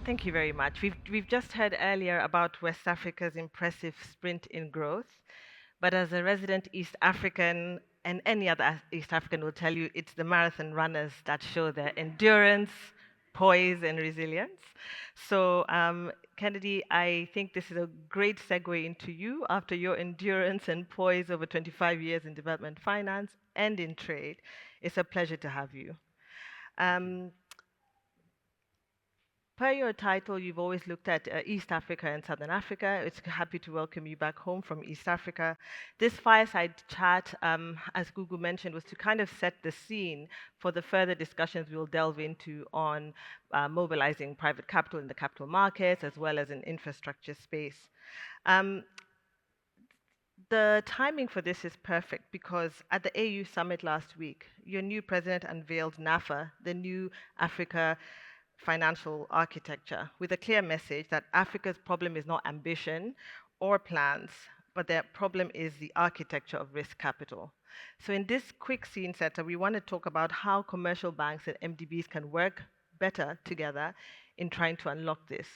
Thank you very much. We've just heard earlier about West Africa's impressive sprint in growth, but as a resident East African, and any other East African will tell you, it's the marathon runners that show their endurance, poise, and resilience. So, Kennedy, I think this is a great segue into you after your endurance and poise over 25 years in development finance and in trade. It's a pleasure to have you. Um, Per your title, you've always looked at East Africa and Southern Africa. It's happy to welcome you back home from East Africa. This fireside chat, as Google mentioned, was to kind of set the scene for the further discussions we'll delve into on mobilizing private capital in the capital markets, as well as in infrastructure space. Um, the timing for this is perfect because at the AU summit last week, your new president unveiled NAFA, the new Africa financial architecture, with a clear message that Africa's problem is not ambition or plans, but their problem is the architecture of risk capital. So in this quick scene setter, we want to talk about how commercial banks and MDBs can work better together in trying to unlock this.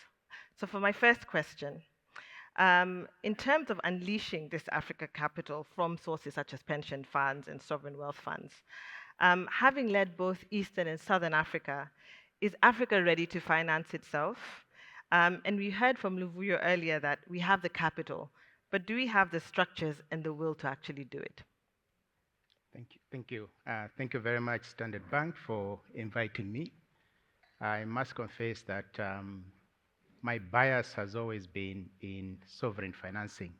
So for my first question, in terms of unleashing this Africa capital from sources such as pension funds and sovereign wealth funds, having led both Eastern and Southern Africa, is Africa ready to finance itself? And we heard from Luvuyo earlier that we have the capital, but do we have the structures and the will to actually do it? Thank you. Thank you. Thank you very much, Standard Bank, for inviting me. I must confess that my bias has always been in sovereign financing.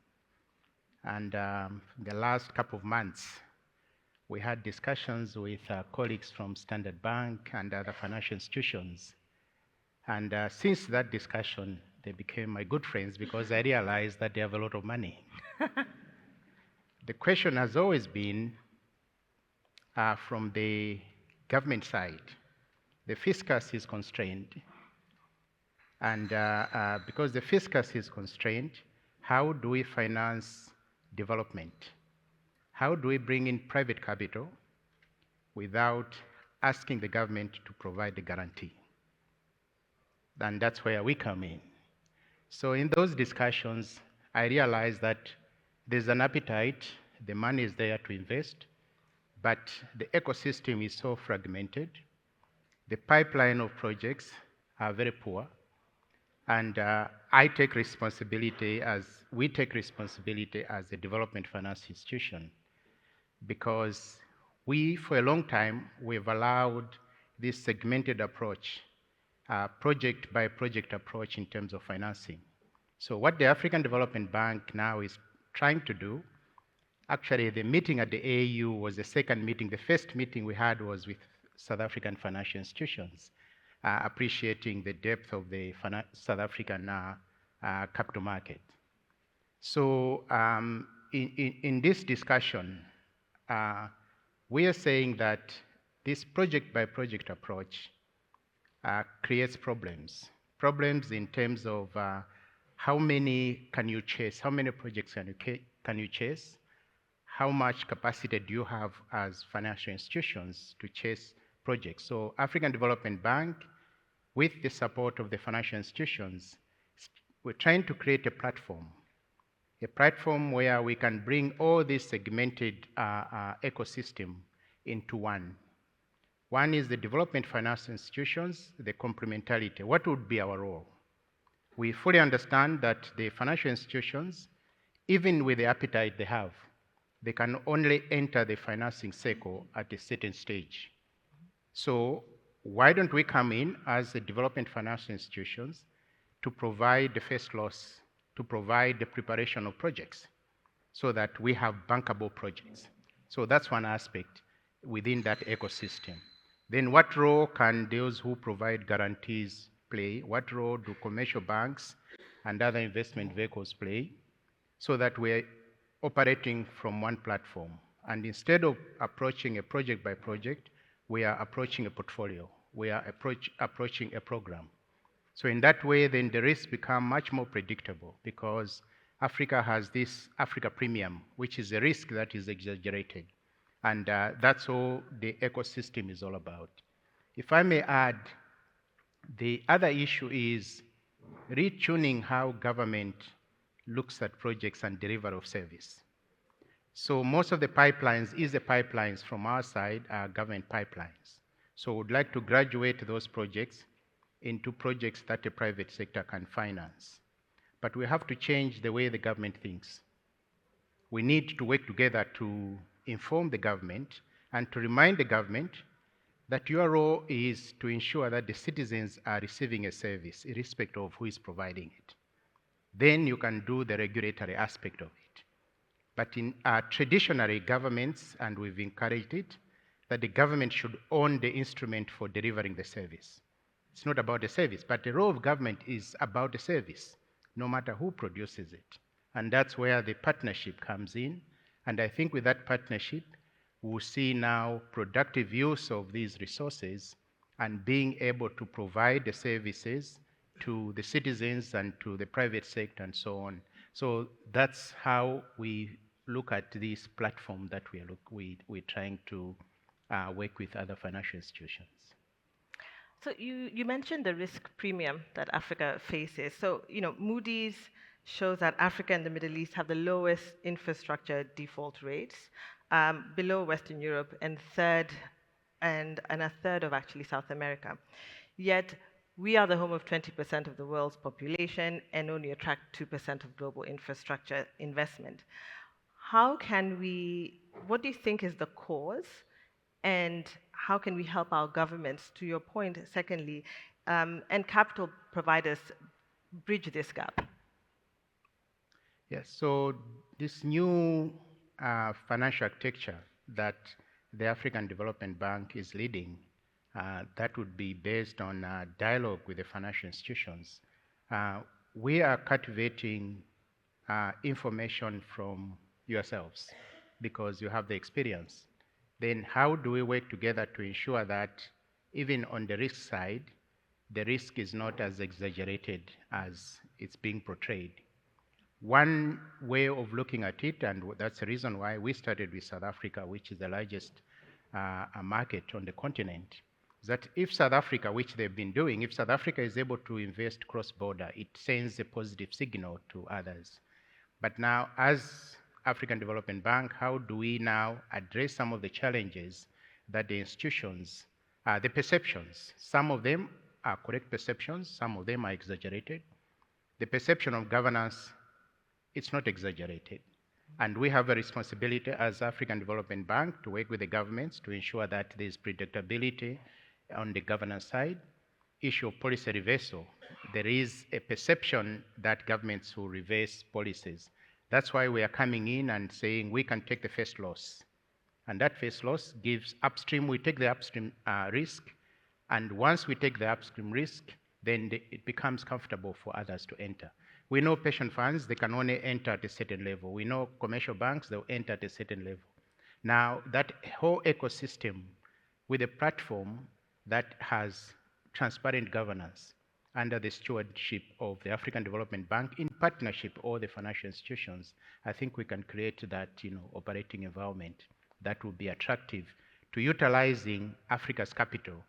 And the last couple of months, we had discussions with colleagues from Standard Bank and other financial institutions. And since that discussion, they became my good friends because I realized that they have a lot of money. The question has always been from the government side. The fiscus is constrained. And because the fiscus is constrained, how do we finance development? How do we bring in private capital without asking the government to provide the guarantee? And that's where we come in. So in those discussions, I realized that there's an appetite, the money is there to invest, but the ecosystem is so fragmented. The pipeline of projects are very poor. And we take responsibility as a development finance institution because we, for a long time, we've allowed this segmented approach, project by project approach in terms of financing. So what the African Development Bank now is trying to do, actually the meeting at the AU was the second meeting. The first meeting we had was with South African financial institutions, appreciating the depth of the South African capital market. So in this discussion, we are saying that this project by project approach creates problems. Problems in terms of how many can you chase, how many projects can you chase, how much capacity do you have as financial institutions to chase projects. So African Development Bank, with the support of the financial institutions, we're trying to create a platform where we can bring all this segmented ecosystem into one. One is the development finance institutions, the complementarity. What would be our role? We fully understand that the financial institutions, even with the appetite they have, they can only enter the financing cycle at a certain stage. So why don't we come in as the development financial institutions to provide the first loss, to provide the preparation of projects so that we have bankable projects. So that's one aspect within that ecosystem. Then what role can those who provide guarantees play? What role do commercial banks and other investment vehicles play so that we're operating from one platform? And instead of approaching a project by project, we are approaching a portfolio. We are approaching a program. So in that way, then the risks become much more predictable because Africa has this Africa premium, which is a risk that is exaggerated. And that's all the ecosystem is all about. If I may add, The other issue is retuning how government looks at projects and delivery of service. So most of the pipelines, the pipelines from our side are government pipelines. So we'd like to graduate those projects into projects that the private sector can finance. But we have to change the way the government thinks. We need to work together to inform the government and to remind the government that your role is to ensure that the citizens are receiving a service, irrespective of who is providing it. Then you can do the regulatory aspect of it. But in traditionally, governments, and we've encouraged it, that the government should own the instrument for delivering the service. It's not about the service, but the role of government is about the service, no matter who produces it. And that's where the partnership comes in. And I think with that partnership, we'll see now productive use of these resources and being able to provide the services to the citizens and to the private sector and so on. So that's how we look at this platform that we're trying to work with other financial institutions. So you mentioned the risk premium that Africa faces. So, Moody's shows that Africa and the Middle East have the lowest infrastructure default rates, below Western Europe, and a third of actually South America. Yet we are the home of 20% of the world's population and only attract 2% of global infrastructure investment. What do you think is the cause? And how can we help our governments, to your point, secondly, and capital providers bridge this gap? Yes, so this new financial architecture that the African Development Bank is leading, that would be based on dialogue with the financial institutions. We are cultivating information from yourselves because you have the experience. Then how do we work together to ensure that even on the risk side, the risk is not as exaggerated as it's being portrayed? One way of looking at it, and that's the reason why we started with South Africa, which is the largest market on the continent, is that if South Africa, which they've been doing, if South Africa is able to invest cross-border, it sends a positive signal to others. But now, as African Development Bank, how do we now address some of the challenges that the institutions, the perceptions, some of them are correct perceptions, some of them are exaggerated. The perception of governance, it's not exaggerated. And we have a responsibility as African Development Bank to work with the governments to ensure that there's predictability on the governance side. Issue of policy reversal. There is a perception that governments will reverse policies. That's why we are coming in and saying we can take the first loss. And that first loss gives upstream, we take the upstream risk. And once we take the upstream risk, then it becomes comfortable for others to enter. We know pension funds, they can only enter at a certain level. We know commercial banks, they'll enter at a certain level. Now, that whole ecosystem with a platform that has transparent governance under the stewardship of the African Development Bank in partnership with all the financial institutions, I think we can create that operating environment that will be attractive to utilizing Africa's capital.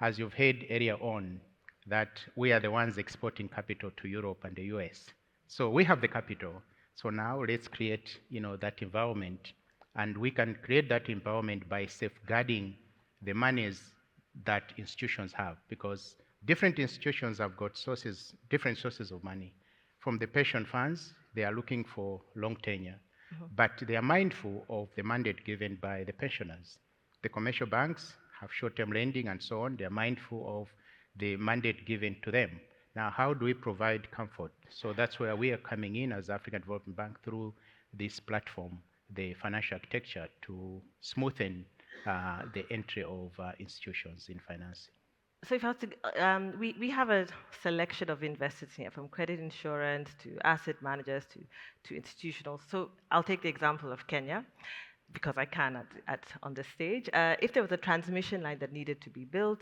As you've heard earlier on, that we are the ones exporting capital to Europe and the US. So we have the capital. So now let's create that environment. And we can create that environment by safeguarding the monies that institutions have, because different institutions have got different sources of money. From the pension funds, they are looking for long tenure, but they are mindful of the mandate given by the pensioners. The commercial banks have short-term lending and so on. They are mindful of the mandate given to them. Now, how do we provide comfort? So that's where we are coming in as African Development Bank through this platform, the financial architecture, to smoothen the entry of institutions in financing. So if I was to, we have a selection of investors here, from credit insurance to asset managers to institutional. So I'll take the example of Kenya, because I can on the stage. If there was a transmission line that needed to be built,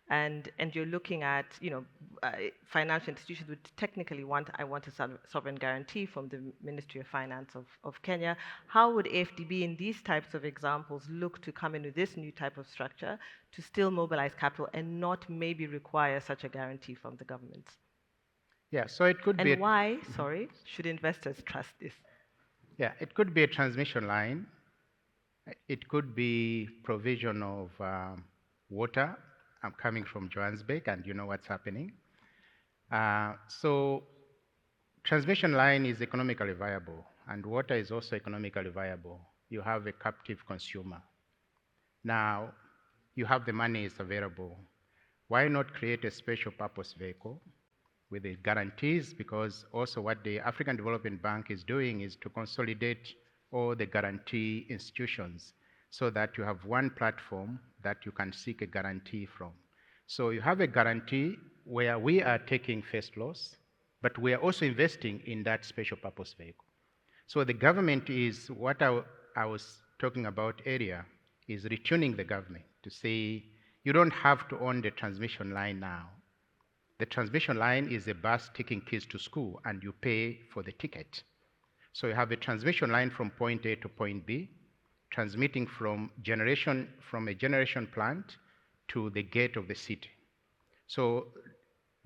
and you're looking at, financial institutions would technically I want a sovereign guarantee from the Ministry of Finance of Kenya. How would AFDB in these types of examples look to come in with this new type of structure to still mobilize capital and not maybe require such a guarantee from the government? Yeah, so it could be And why, sorry, should investors trust this? yeah, it could be a transmission line. It could be provision of water. I'm coming from Johannesburg, and you know what's happening. So transmission line is economically viable, and water is also economically viable. You have a captive consumer. Now, you have the money is available. Why not create a special purpose vehicle with the guarantees? Because also what the African Development Bank is doing is to consolidate all the guarantee institutions so that you have one platform that you can seek a guarantee from. So you have a guarantee where we are taking first loss, but we are also investing in that special purpose vehicle. So the government is, what I was talking about earlier, is retuning the government to say, you don't have to own the transmission line now. The transmission line is a bus taking kids to school, and you pay for the ticket. So you have a transmission line from point A to point B, transmitting from a generation plant to the gate of the city. So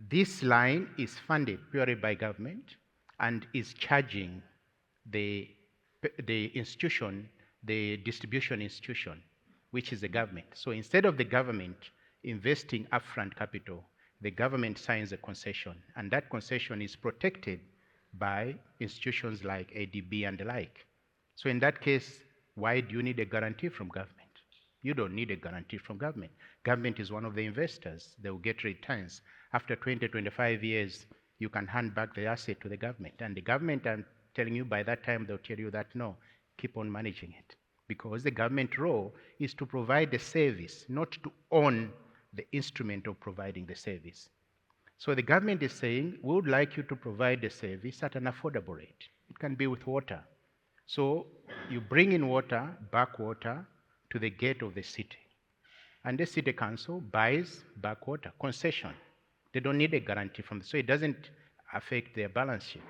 this line is funded purely by government and is charging the institution, the distribution institution, which is the government. So instead of the government investing upfront capital, the government signs a concession, and that concession is protected by institutions like ADB and the like. So in that case, why do you need a guarantee from government? You don't need a guarantee from government. Government is one of the investors. They will get returns. After 20, 25 years, you can hand back the asset to the government. And the government, I'm telling you, by that time, they'll tell you that, no, keep on managing it. Because the government role is to provide the service, not to own the instrument of providing the service. So the government is saying, we would like you to provide the service at an affordable rate. It can be with water. So you bring in water, back water, to the gate of the city. And the city council buys back water, concession. They don't need a guarantee from so it doesn't affect their balance sheet.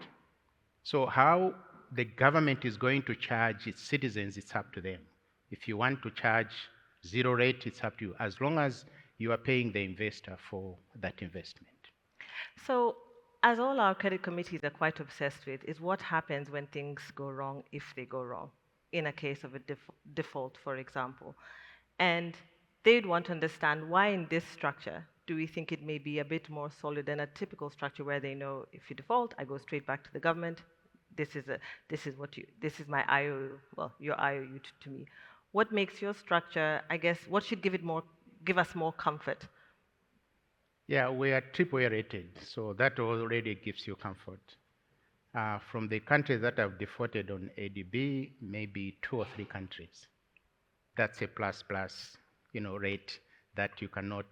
So how the government is going to charge its citizens, it's up to them. If you want to charge zero rate, it's up to you, as long as you are paying the investor for that investment. So, as all our credit committees are quite obsessed with, is what happens when things go wrong, if they go wrong, in a case of a default, for example. And they'd want to understand why in this structure do we think it may be a bit more solid than a typical structure where they know if you default, I go straight back to the government. This is my IOU, well, your IOU to me. What makes your structure, I guess, what should give us more comfort? Yeah, we are AAA rated, so that already gives you comfort. From the countries that have defaulted on ADB, maybe 2 or 3 countries. That's a plus, rate that you cannot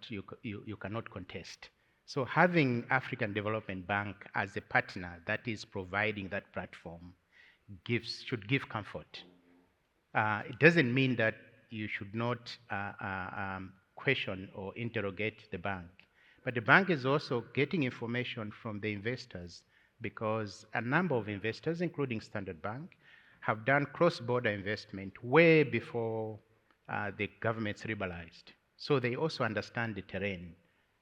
contest. So having African Development Bank as a partner that is providing that platform should give comfort. It doesn't mean that you should not question or interrogate the bank. But the bank is also getting information from the investors because a number of investors, including Standard Bank, have done cross-border investment way before the government's liberalized. So they also understand the terrain.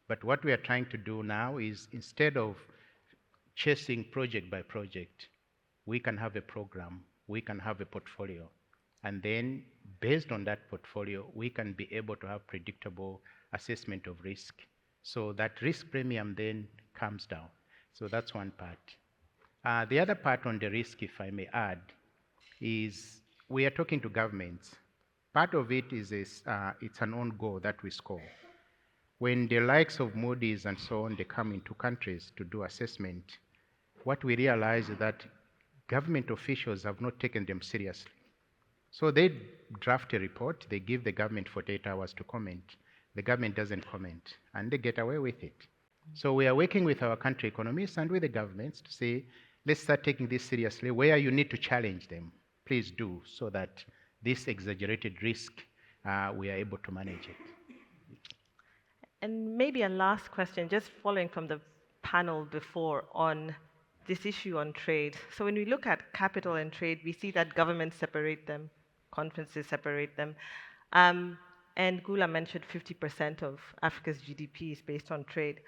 But what we are trying to do now is instead of chasing project by project, we can have a program, we can have a portfolio. And then based on that portfolio, we can be able to have predictable assessment of risk. So that risk premium then comes down. So that's one part. The other part on the risk, if I may add, is we are talking to governments. Part of it is it's an own goal that we score. When the likes of Moody's and so on, they come into countries to do assessment, what we realize is that government officials have not taken them seriously. So they draft a report, they give the government 48 hours to comment. The government doesn't comment, and they get away with it. So we are working with our country economists and with the governments to say, let's start taking this seriously. Where you need to challenge them, please do, so that this exaggerated risk, we are able to manage it. And maybe a last question, just following from the panel before on this issue on trade. So when we look at capital and trade, we see that governments separate them, conferences separate them. Um, and Gula mentioned 50% of Africa's GDP is based on trade.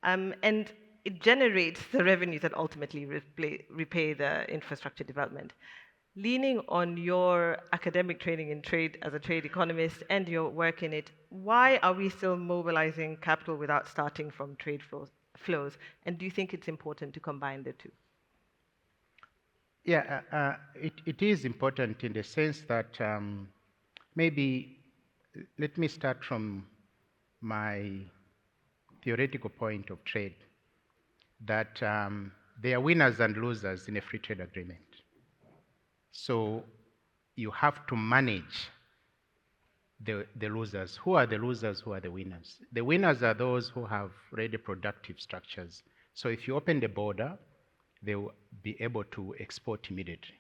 And it generates the revenues that ultimately repay the infrastructure development. Leaning on your academic training in trade as a trade economist and your work in it, why are we still mobilizing capital without starting from trade flows? And do you think it's important to combine the two? Yeah, it is important in the sense that maybe let me start from my theoretical point of trade, that there are winners and losers in a free trade agreement. So you have to manage the losers. Who are the losers? Who are the winners? The winners are those who have really productive structures. So if you open the border, they will be able to export immediately.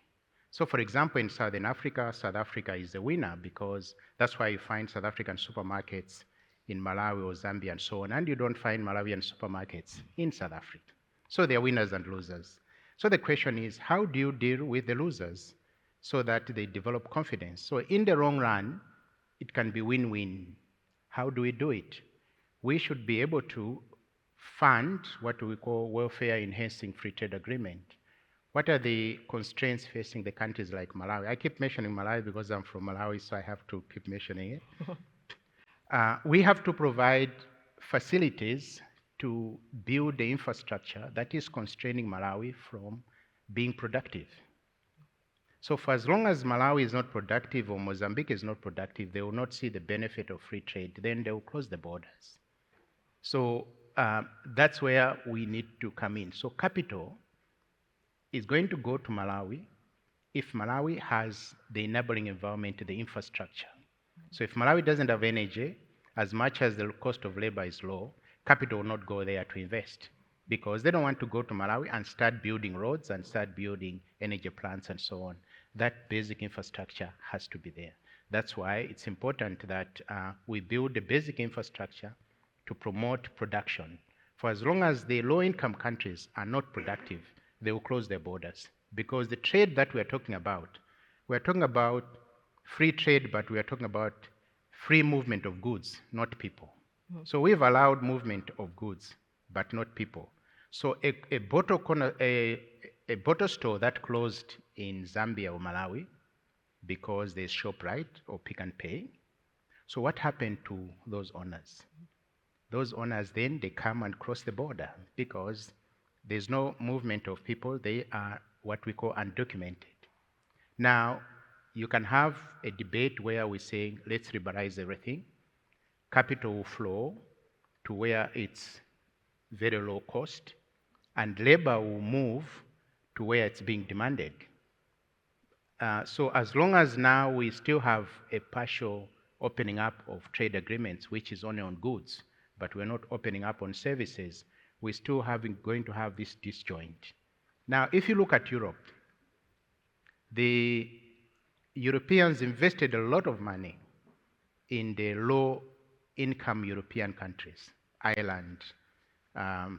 So for example, in Southern Africa, South Africa is the winner because that's why you find South African supermarkets in Malawi or Zambia and so on, and you don't find Malawian supermarkets in South Africa. So they are winners and losers. So the question is, how do you deal with the losers so that they develop confidence? So in the long run, it can be win-win. How do we do it? We should be able to fund what we call welfare enhancing free trade agreement. What are the constraints facing the countries like Malawi? I keep mentioning Malawi because I'm from Malawi, so I have to keep mentioning it. We have to provide facilities to build the infrastructure that is constraining Malawi from being productive. So for as long as Malawi is not productive or Mozambique is not productive, they will not see the benefit of free trade. Then they will close the borders. So that's where we need to come in. So capital is going to go to Malawi if Malawi has the enabling environment, the infrastructure. So if Malawi doesn't have energy, as much as the cost of labor is low, capital will not go there to invest because they don't want to go to Malawi and start building roads and start building energy plants and so on. That basic infrastructure has to be there. That's why it's important that we build the basic infrastructure to promote production. For as long as the low-income countries are not productive, they will close their borders. Because the trade that we're talking about free trade, but we are talking about free movement of goods, not people. Mm-hmm. So we've allowed movement of goods, but not people. So a bottle store that closed in Zambia or Malawi because there's ShopRite or Pick and Pay. So what happened to those owners? Those owners then, they come and cross the border because there's no movement of people. They are what we call undocumented. Now, you can have a debate where we say, let's liberalize everything. Capital will flow to where it's very low cost, and labor will move to where it's being demanded. So as long as now we still have a partial opening up of trade agreements, which is only on goods, but we're not opening up on services, we're still going to have this disjoint. Now, if you look at Europe, the Europeans invested a lot of money in the low-income European countries, Ireland,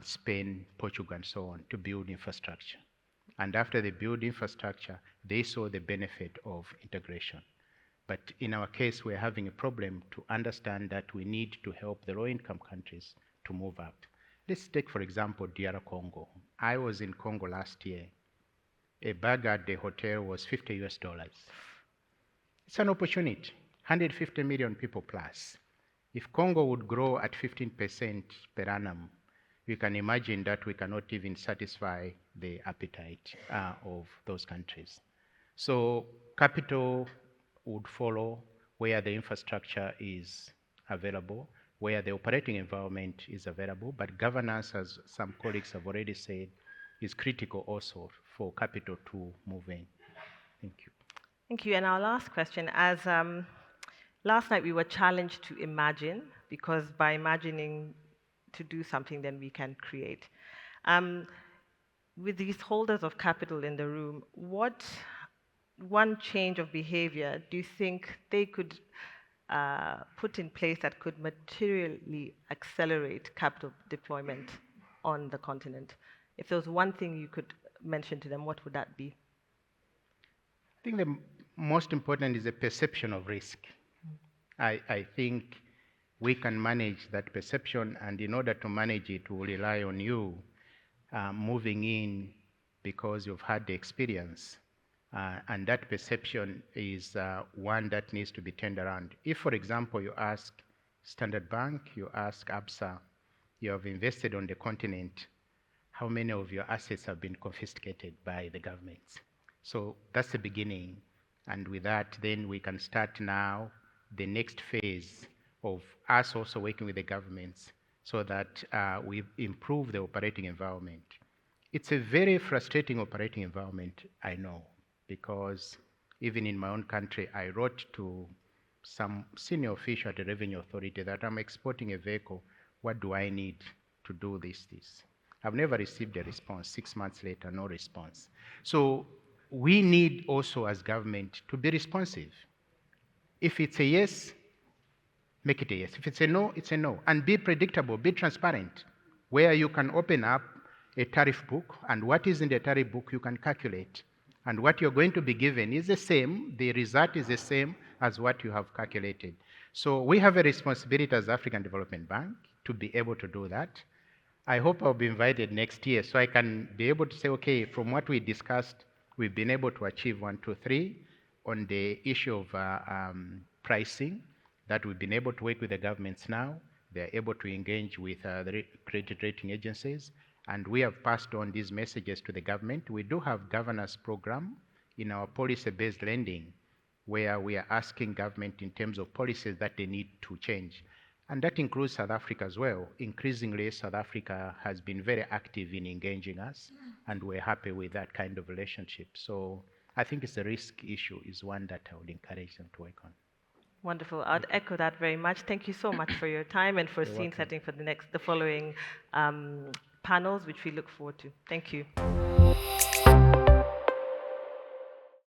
Spain, Portugal, and so on, to build infrastructure. And after they build infrastructure, they saw the benefit of integration. But in our case, we're having a problem to understand that we need to help the low-income countries to move up. Let's take, for example, DR Congo. I was in Congo last year. A burger at the hotel was $50 US. It's an opportunity, 150 million people plus. If Congo would grow at 15% per annum, you can imagine that we cannot even satisfy the appetite of those countries. So capital would follow where the infrastructure is available, where the operating environment is available, but governance, as some colleagues have already said, is critical also for capital to move in. Thank you. Thank you. And our last question, as last night we were challenged to imagine, because by imagining to do something, then we can create. With these holders of capital in the room, what one change of behavior do you think they could put in place that could materially accelerate capital deployment on the continent? If there was one thing you could mention to them, what would that be? I think the most important is the perception of risk. I think we can manage that perception, and in order to manage it, we'll rely on you moving in because you've had the experience. And that perception is one that needs to be turned around. If, for example, you ask Standard Bank, you ask ABSA, you have invested on the continent, how many of your assets have been confiscated by the governments? So that's the beginning. And with that, then we can start now the next phase of us also working with the governments so that we improve the operating environment. It's a very frustrating operating environment, I know, because even in my own country, I wrote to some senior official at the Revenue Authority that I'm exporting a vehicle. What do I need to do this? I've never received a response. 6 months later, no response. So we need also as government to be responsive. If it's a yes, make it a yes. If it's a no, it's a no. And be predictable, be transparent, where you can open up a tariff book, and what is in the tariff book you can calculate. And what you're going to be given is the same, the result is the same as what you have calculated. So we have a responsibility as African Development Bank to be able to do that. I hope I'll be invited next year so I can be able to say, okay, from what we discussed, we've been able to achieve 1, 2, 3 on the issue of pricing, that we've been able to work with the governments now. They're able to engage with the credit rating agencies, and we have passed on these messages to the government. We do have governance program in our policy-based lending, where we are asking government in terms of policies that they need to change. And that includes South Africa as well. Increasingly, South Africa has been very active in engaging us, and we're happy with that kind of relationship. So I think it's a risk issue is one that I would encourage them to work on. Wonderful. I'd echo that very much. Thank you so much for your time and for You're scene welcome. setting for the following panels, which we look forward to. Thank you.